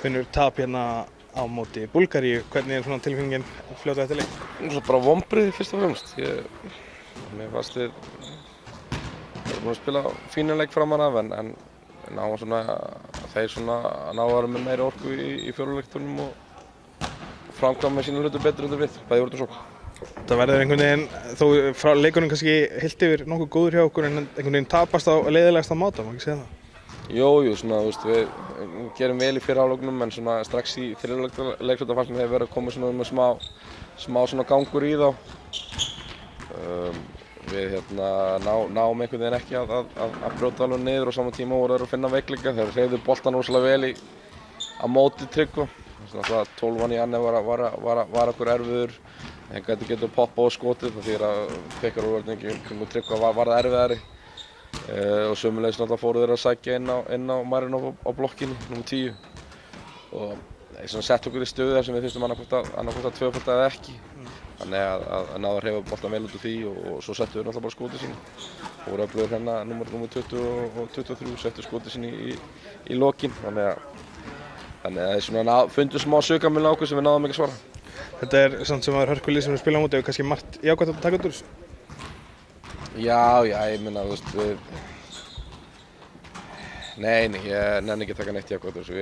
Finnur tap hérna á móti Búlgaríu. Hvernig svona tilfinningin fljótlega eftir leik? Það er bara vonbrigði fyrst og fremst. Mér fannst við búin að spila fínan leik framan af en þeir ná að vera með meiri orku í fjóruleiktunum og framkvæma með sína hluti betur en við, bæði vörn og sókn. Það verður einhvern veginn, þó frá leikunum kannski heilt yfir nokkuð góður hjá okkur en einhvern veginn tapast á leiðilegasta máta, má ekki segja það? Jú, við gerum vel í fyrri hálfleiknum en strax í þriðja leikluta fannst mér hefur verið að koma með smá gangur í þá. Við náum einhvern veginn ekki að brjóta alveg niður og saman tíma voru þeir að finna veikleika. Þeir hreyfðu boltann rosalega vel á móti Tryggva. 12 í anni var okkur erfiður. Þeir gætu getað poppað og skotið því að pick-and-roll-vörningin kringum Tryggva var það erfiðari. Og sömuleiðis náttúrulega fóru þeir að sækja inn á Marinov á blokkinni, nr. 10. Og þeir sett okkur í stöðu þar sem við þurftum annað hvort tvöfalda eða ekki. Þannig að náðu að hreyfa boltann vel út úr því og svo settu við náttúrulega bara skotið sín. Voru öflugir hérna númer 20 og 23 settu skotið sín í lokin. Þannig að þeir fundu smá sökamil á okkur sem við náðum ekki að svara. Þetta er samt sem var hörkulið sem við spila á móti, hefur kannski margt jákvætt að taka út úr þessu? Já, ég meina, Nei, ég nenni ekki að taka neitt jákvætt úr þessu.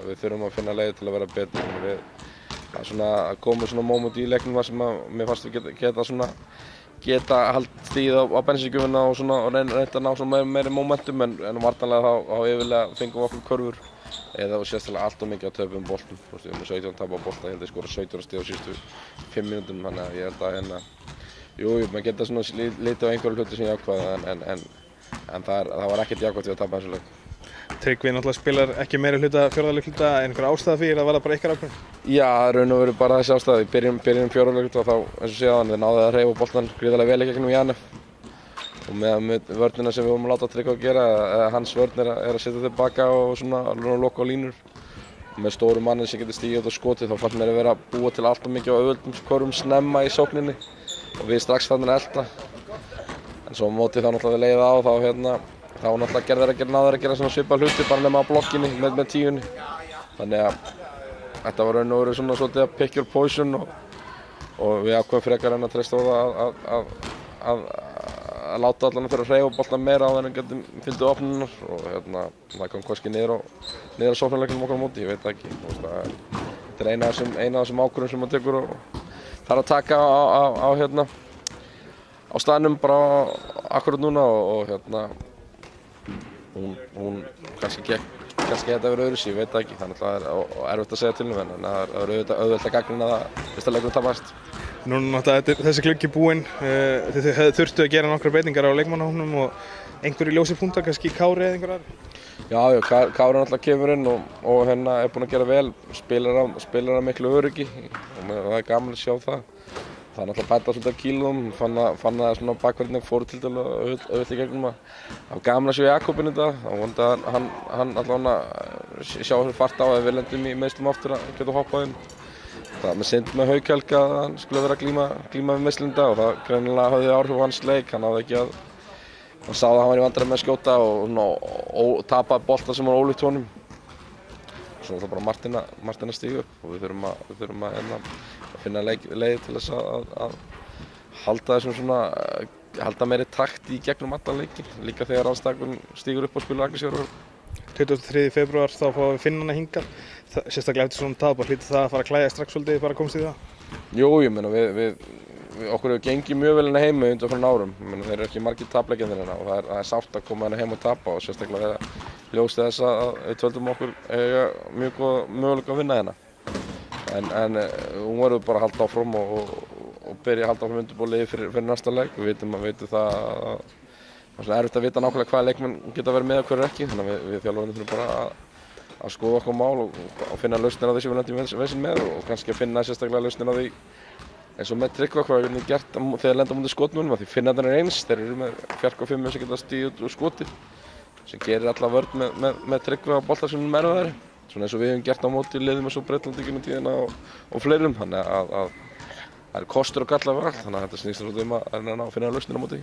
Við þurfum að finna leið til að vera betri. Það komu svona móment í leiknum sem mér fannst við geta haldið stíð á bensíngjöfina og reynda að ná meiri momentum en vartanlega þá yfirlega fengum við okkur körfur eða sérstaklega allt of mikið að töpum boltum. Við erum með 17 tap á bolta, ég held að ég skora 17 stig á síðustu 5 mínútum, þannig að ég held að maður geta litið á einhverju hluti sem jákvæð en það var ekkert jákvætt við að tapa þessu leik. Tryggvi náttúrulega spilar ekki meiri hluta fjórðarleikluta, einhver ástæða fyrir að var það bara ykkar ákvörðun? Já, raun og veru bara þessi ástæða. Í byrjun fjórðarleikluta þá, eins og séðan, við náðum að hreyfa boltann gríðarlega vel í gegnum Janef. Og með vörnina sem við vorum að láta Tryggva gera, hans vörn er að setja tilbaka og loka á línur. Og með stóru manni sem getur stigið út á skotið þá fannst mér að vera að búa til allt of mikið á auðveldum körfum snemma í sókninni og við strax farnir að elta. En svo á móti þá náttúrulega við leiða á þá náttúrulega náðu að gera svona svipað hluti bara nema á blokkinni með 10-unni. Þannig að þetta var raun og veru svolítið að pick your poison og við ákveðum frekar en að treysta á það að láta allan fyrir að hreyfa boltann meira á þennan getum fylgdu opnunar og það kom kannski niður á sóknarleiknum okkar á móti, ég veit það ekki. Þetta er eina af þessum ákvörðunum sem maður tekur og þarf að taka á staðnum bara akkurat núna og hún kannski þetta verið öðruvísi, ég veit það ekki, þannig að það er erfitt að segja til um en það er auðvelt að gagnrýna það fyrst að leikurinn tapast. Núna náttúrulega þessi gluggi búinn, þið þurftu að gera nokkrar breytingar á leikmannahópnum og einhverju ljósir punktar, kannski Kári eða einhver aðri? Já, Kári náttúrulega kemur inn og er búinn að gera vel, spilar af miklu öryggi og það er gaman að sjá það. Það er náttúrulega bæta svolítið af kílóum, fann að svona bakverðinni fóru til dælu auðvitað í gegnum að það var gaman að sjá Jakobinn í dag og vonandi að hann allavega sjá þessu fart á að við lendum í meiðslum aftur að geta hoppað inn. Það er með synd með Haukhelga að hann skulle vera að glíma við meiðslinda og það greinilega hafði áhrif á hans leik, hann sá að hann var í vandræðum með að skjóta og tapaði bolta sem var ólíkt honum. Svo er það bara Martin að stíga upp og við þurfum að finna leið til þess að halda meiri takt í gegnum allan leikinn, líka þegar andstæðingurinn stígur upp og spilar aggressívar. 23. febrúar þá fáum við Finnana hingað, sérstaklega eftir svona tap, hlýtur það að fara að klæja strax svolítið bara komst í það? Jú, ég meina okkur hefur gengið mjög vel hérna heima undanfarna árum. Þeir eru ekki margir tapleikir hérna og það er sárt að koma hérna heim og tapa og sérstaklega þegar ljóst þess að við töldum okkur mjög góð möguleika að vinna hérna. En hún verður bara að halda áfram og byrja að halda áfram undirbúið fyrir næsta leik. Við vitum það að það er erfitt að vita nákvæmlega hvaða leikmenn geta verið með og hverju ekki. Þannig að við þjálfararnir þurfum bara að skoða okkur mál og finna lausnir á því sem við lendum vesinn með og kannski að finna sérstaklega lausnir á því eins og með Tryggva hvað við erum gert þegar lenda mútið skotmunum því Finnarnir er eins, þeir eru með 4-5 sem geta stíð út úr skoti sem gerir alla vörn með Tryggva og boltar sem erfiðari. Svona eins og við hefum gert á móti liðum eins og Bretland í gegnum tíðina og fleirum. Þannig að það er kostur og gallar við allt, þannig að þetta snýst að finna lausnir á móti.